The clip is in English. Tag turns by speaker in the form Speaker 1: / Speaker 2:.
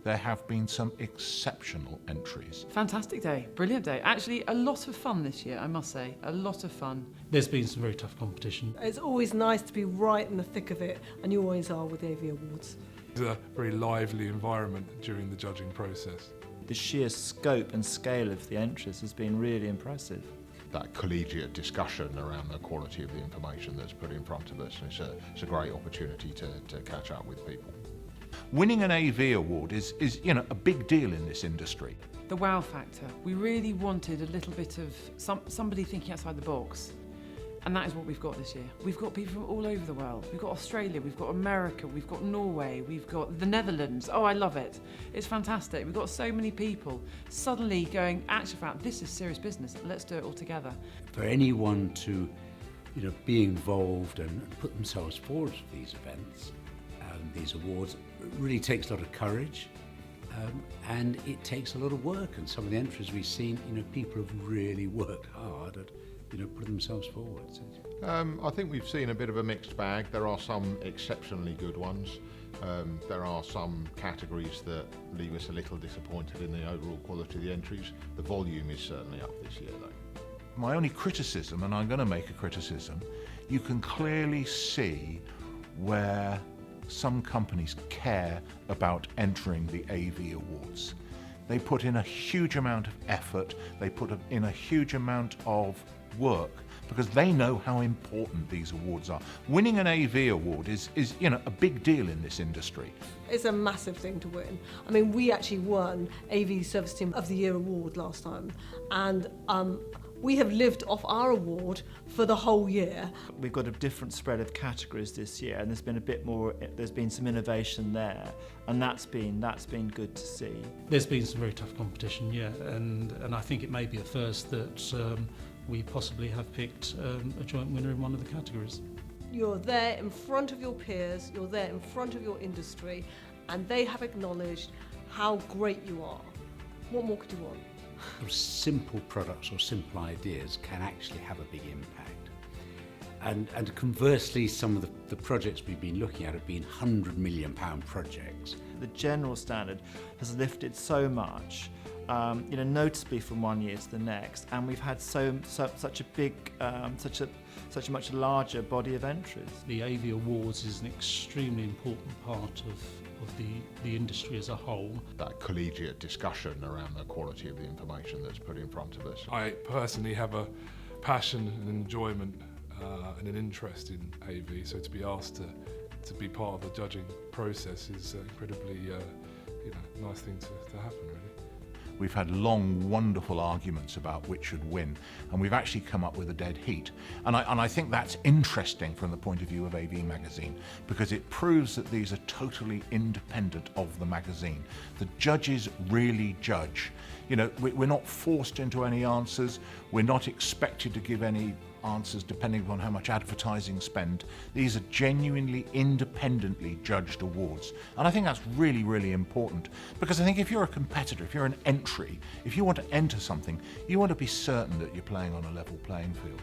Speaker 1: There have been some exceptional entries.
Speaker 2: Fantastic day, brilliant day. Actually, a lot of fun this year, I must say, a lot of fun.
Speaker 3: There's been some very tough competition.
Speaker 4: It's always nice to be right in the thick of it, and you always are with the AV Awards.
Speaker 5: It's a very lively environment during the judging process.
Speaker 6: The sheer scope and scale of the entries has been really impressive.
Speaker 1: That collegiate discussion around the quality of the information that's put in front of us. It's a great opportunity to catch up with people. Winning an AV award is a big deal in this industry.
Speaker 2: The wow factor. We really wanted a little bit of somebody thinking outside the box. And that is what we've got this year. We've got people from all over the world. We've got Australia, we've got America, we've got Norway, we've got the Netherlands. Oh, I love it. It's fantastic. We've got so many people suddenly going, actually, this is serious business. Let's do it all together.
Speaker 7: For anyone to, be involved and put themselves forward for these events and these awards, it really takes a lot of courage. And it takes a lot of work. And some of the entries we've seen, people have really worked hard at put themselves forward.
Speaker 1: I think we've seen a bit of a mixed bag. There are some exceptionally good ones. There are some categories that leave us a little disappointed in the overall quality of the entries. The volume is certainly up this year, though. My only criticism, and I'm going to make a criticism, you can clearly see where some companies care about entering the AV Awards. They put in a huge amount of effort, they put in a huge amount of work because they know how important these awards are. Winning an AV award is a big deal in this industry.
Speaker 4: It's a massive thing to win. I mean, we actually won AV Service Team of the Year award last time, and we have lived off our award for the whole year.
Speaker 6: We've got a different spread of categories this year, and there's been some innovation there, and that's been good to see.
Speaker 3: There's been some very tough competition, yeah, and I think it may be a first that we possibly have picked a joint winner in one of the categories.
Speaker 4: You're there in front of your peers, you're there in front of your industry, and they have acknowledged how great you are. What more could you want?
Speaker 7: Simple products or simple ideas can actually have a big impact. And conversely, some of the projects we've been looking at have been £100 million projects.
Speaker 6: The general standard has lifted so much, noticeably from one year to the next, and we've had such a much larger body of entries.
Speaker 3: The AV Awards is an extremely important part of the industry as a whole.
Speaker 1: That collegiate discussion around the quality of the information that's put in front of us.
Speaker 5: I personally have a passion and enjoyment and an interest in AV, so to be asked to be part of the judging process is incredibly nice thing to happen, really.
Speaker 1: We've had long, wonderful arguments about which should win, and we've actually come up with a dead heat. And I think that's interesting from the point of view of AV Magazine, because it proves that these are totally independent of the magazine. The judges really judge. We're not forced into any answers. We're not expected to give any answers depending upon how much advertising spent. These are genuinely independently judged awards, and I think that's really, really important, because I think if you're a competitor, if you're an entry, if you want to enter something, you want to be certain that you're playing on a level playing field.